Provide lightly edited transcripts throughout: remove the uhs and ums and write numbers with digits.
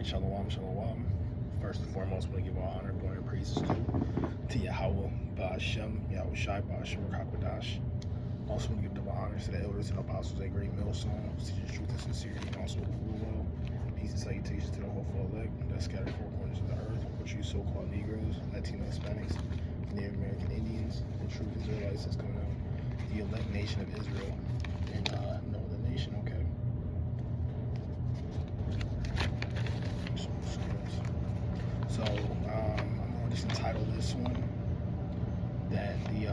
right, shalom, shalom. First and foremost, I want to give all honor, glory, and praises to Yahweh, Ba'ashem, Yahweh Shai, Ba'ashem, Rakakwadash. Also want to give double honors to the elders and apostles at Great Millstone, who teach truth and sincerity, and also rule well. Peace and salutations to the hopeful elect that scattered four corners of the earth, which you so-called Negroes, Latino Hispanics, Native American Indians, the true Israelites that's coming out, the elect nation of Israel, and no other nation, okay? So, I'm going to just entitle this one that the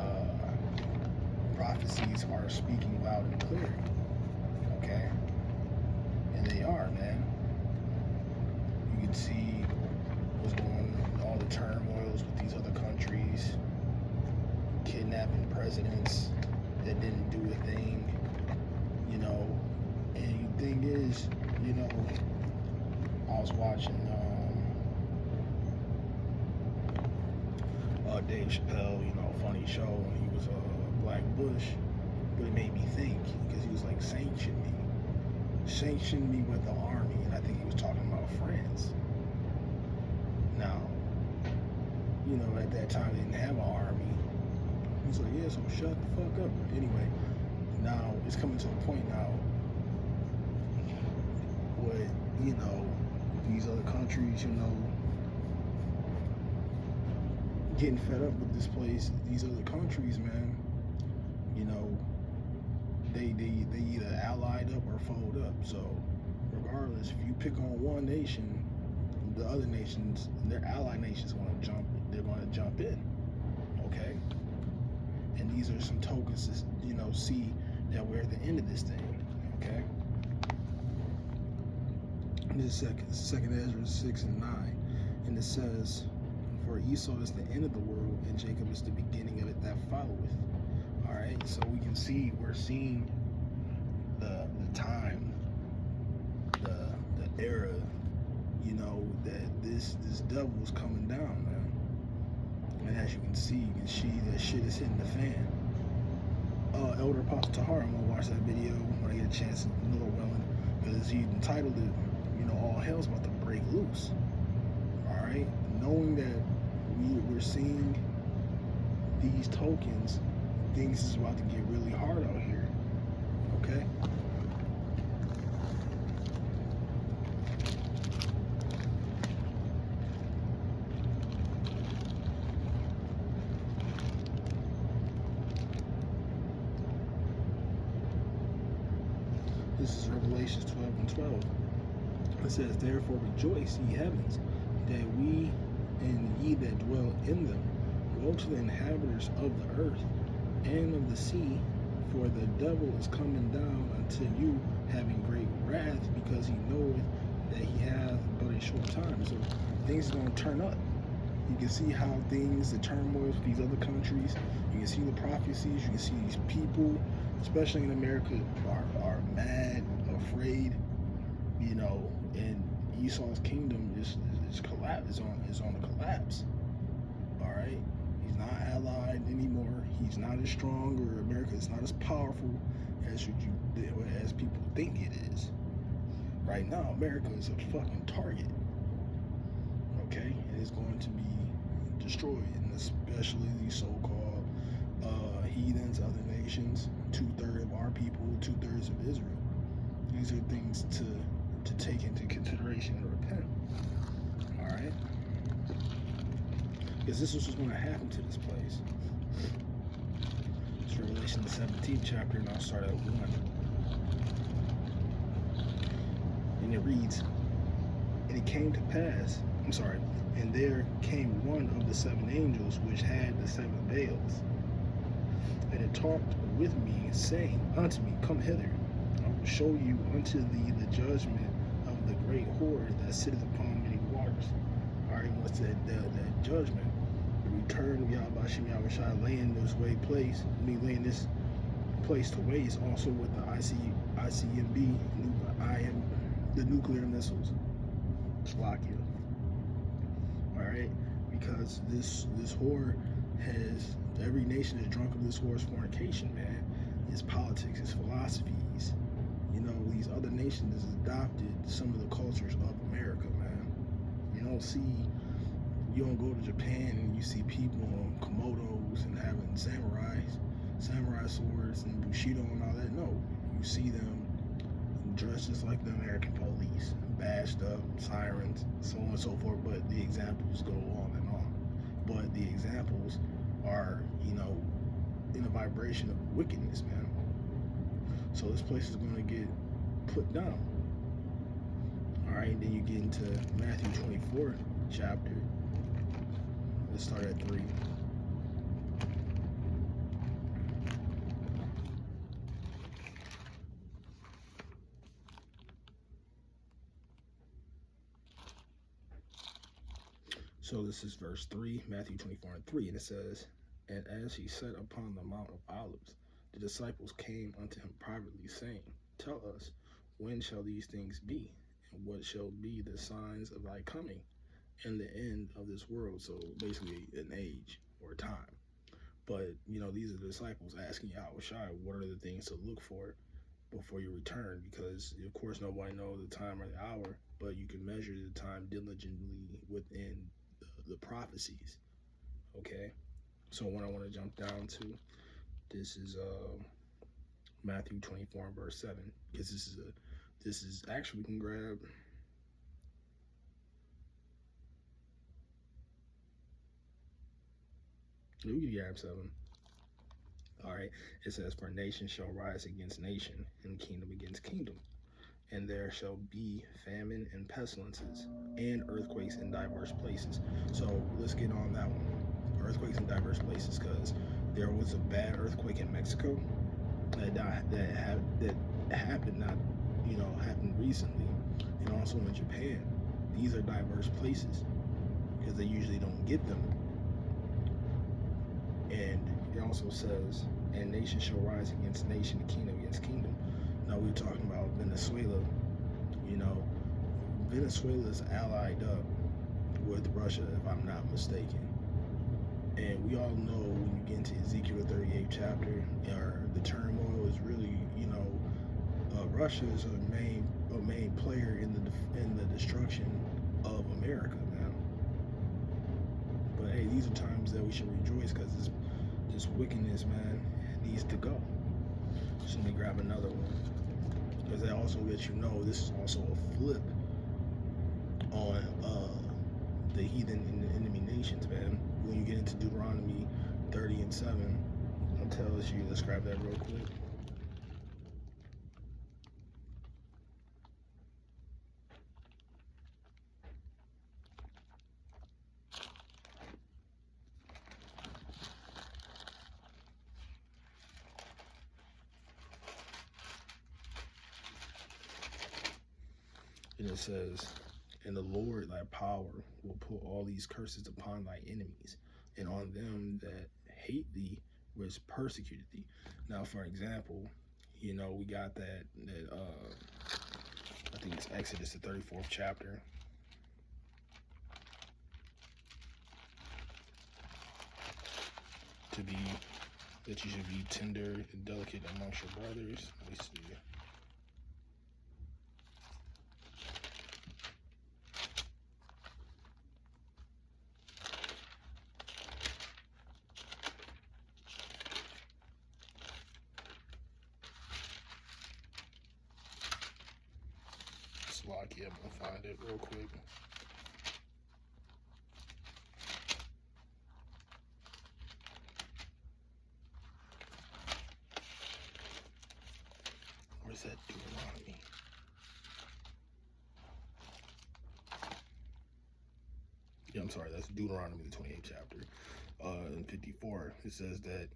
prophecies are speaking loud and clear, okay? And they are, man. You can see what's going on, all the turmoils with these other countries, kidnapping presidents that didn't do a thing, you know. And the thing is, you know, I was watching Dave Chappelle, you know, funny show, and he was Black Bush, but it made me think, because he was like, sanction me with the army, and I think he was talking about France. Now, you know, at that time they didn't have an army. He's like, yeah, so shut the fuck up. But anyway, now it's coming to a point now where, you know, these other countries, you know, getting fed up with this place, these other countries, man, you know, they either allied up or fold up. So regardless, if you pick on one nation, the other nations, their allied nations they're gonna jump in. Okay? And these are some tokens to, you know, see that we're at the end of this thing. Okay? And this is second Ezra 6 and 9. And it says, for Esau is the end of the world, and Jacob is the beginning of it that followeth. Alright, so we can see, we're seeing the time, the era, you know, that this devil is coming down, man. And as you can see that shit is hitting the fan. Elder Apostle Tahar, I'm gonna watch that video when I get a chance, Lord willing, because he entitled it, you know, all hell's about to break loose. Alright, knowing that we're seeing these tokens, things is about to get really hard out here. Okay? This is Revelations 12 and 12. It says, therefore rejoice, ye heavens, that we and ye that dwell in them, woe to the inhabitants of the earth and of the sea, for the devil is coming down unto you, having great wrath, because he knoweth that he hath but a short time. So things are going to turn up. You can see how things, the turmoil with these other countries, you can see the prophecies, you can see these people, especially in America, are mad, afraid, you know, and Esau's kingdom is on the collapse. All right, he's not allied anymore. He's not as strong, or America is not as powerful as people think it is. Right now, America is a fucking target. Okay, it is going to be destroyed, and especially these so-called heathens, other nations, 2/3 of our people, 2/3 of Israel. These are things to take into consideration and repent. All right, because this is what's going to happen to this place. It's Revelation the 17th chapter, and I'll start at 1. And it reads, and it came to pass, and there came one of the 7 angels which had the 7 veils, and it talked with me, saying unto me, come hither, I will show you unto thee the judgment of the great whore that sitteth upon many waters. All right, what's that judgment? The return of Yahweh Shai laying this place to waste, also with the ICBM, the nuclear missiles. Slovakia. All right, because this whore has, every nation is drunk of this whore's fornication, man. It's politics, it's philosophies. You know, these other nations has adopted some of the cultures of America, man. You don't go to Japan and you see people on komodos and having samurai swords and bushido and all that. No, you see them dressed just like the American police, bashed up, sirens, so on and so forth. But the examples go on and on. But the examples are, in a vibration of wickedness, man. So this place is going to get put down. All right, then you get into Matthew 24 chapter. Let's start at 3. So this is verse 3, Matthew 24 and 3, and it says, "And as he sat upon the Mount of Olives, the disciples came unto him privately, saying, Tell us, when shall these things be? And what shall be the signs of thy coming and the end of this world?" So basically an age or time. But, these are the disciples asking Yahushua, what are the things to look for before you return? Because, of course, nobody knows the time or the hour, but you can measure the time diligently within the prophecies. Okay? So what I want to jump down to, this is Matthew 24 and verse 7. Because this is actually, we can grab... We can grab 7. All right. It says, "For nation shall rise against nation, and kingdom against kingdom. And there shall be famine and pestilences, and earthquakes in diverse places." So let's get on that one. Earthquakes in diverse places, because there was a bad earthquake in Mexico that happened happened recently, and also in Japan. These are diverse places because they usually don't get them. And it also says, "And nation shall rise against nation, kingdom against kingdom." Now we're talking about Venezuela. Venezuela is allied up with Russia, if I'm not mistaken. And we all know when you get into Ezekiel 38th chapter, the turmoil is really, Russia is a main player in the destruction of America, man. But hey, these are times that we should rejoice, because this wickedness, man, needs to go. So let me grab another one, because that also lets you know this is also a flip on the heathen and the enemy nations, man. When you get into Deuteronomy 30 and 7, it tells you, let's grab that real quick. And it says, "And the Lord thy power will put all these curses upon thy enemies, and on them that hate thee, which persecuted thee." Now, for example, we got that I think it's Exodus, the 34th chapter. That you should be tender and delicate amongst your brothers. Let me see. Slocky, I'm gonna find it real quick. Where's that Deuteronomy? Yeah, I'm sorry, that's Deuteronomy, the 28th chapter. In 54, it says that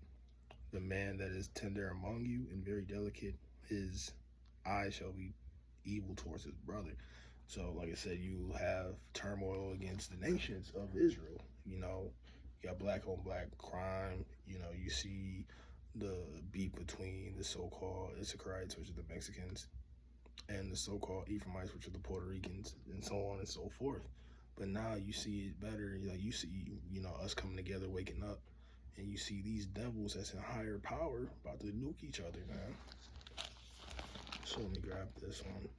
the man that is tender among you and very delicate, his eye shall be evil towards his brother. So, like I said, you have turmoil against the nations of Israel. You got black on black crime. You see the beef between the so-called Issacharites, which are the Mexicans, and the so-called Ephraimites, which are the Puerto Ricans, and so on and so forth. But now you see it better. You see, us coming together, waking up, and you see these devils that's in higher power about to nuke each other, man. So let me grab this one.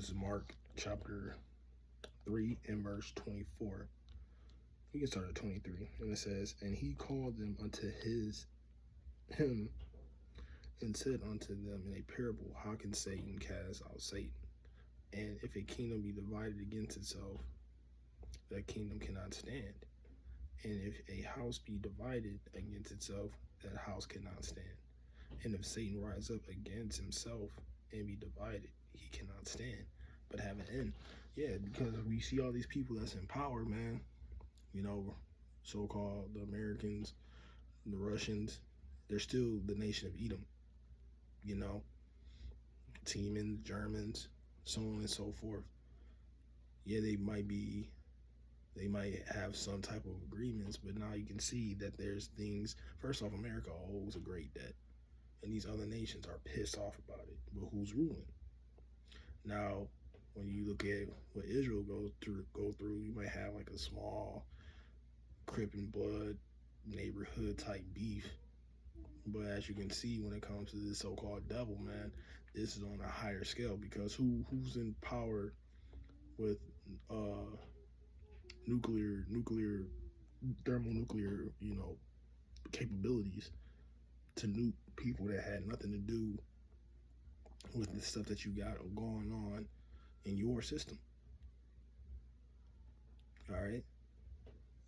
This is Mark chapter 3 and verse 24. We can start at 23. And it says, and he called them unto him and said unto them in a parable, how can Satan cast out Satan? And if a kingdom be divided against itself, that kingdom cannot stand. And if a house be divided against itself, that house cannot stand. And if Satan rise up against himself and be divided, he cannot stand, but have an end. Yeah, because we see all these people that's in power, man. You know, so-called the Americans, the Russians, they're still the nation of Edom. You know, Teaming, Germans, so on and so forth. Yeah, they might have some type of agreements, but now you can see that there's things. First off, America owes a great debt, and these other nations are pissed off about it. But who's ruling? Now, when you look at what Israel go through, you might have like a small crip and blood neighborhood type beef. But as you can see, when it comes to this so-called devil, man, this is on a higher scale, because who's in power with nuclear, thermonuclear, capabilities to nuke people that had nothing to do with the stuff that you got going on in your system. All right.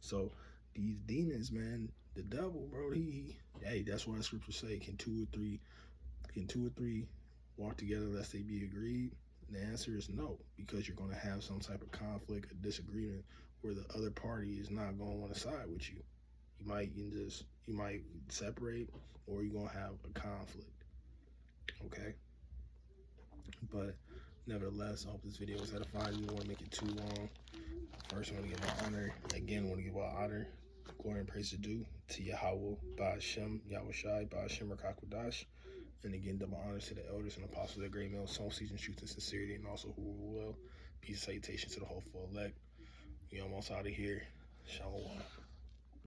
So these demons, man, the devil, bro, hey, that's why the scriptures say, can two or three walk together lest they be agreed? And the answer is no, because you're going to have some type of conflict, a disagreement, where the other party is not going to want to side with you. You might separate, or you're going to have a conflict. Okay. But nevertheless, I hope this video was edifying. You don't want to make it too long. First, I want to give our honor. Again, I want to give our honor, glory, and praise to do to Yahweh, Ba'ashem, Yahushai, Ba'ashem, Rakakwadash. And again, double honors to the elders and apostles, their great males, soul, season, truth, and sincerity, and also who will. Peace and salutation to the hopeful elect. We almost out of here. Shalom.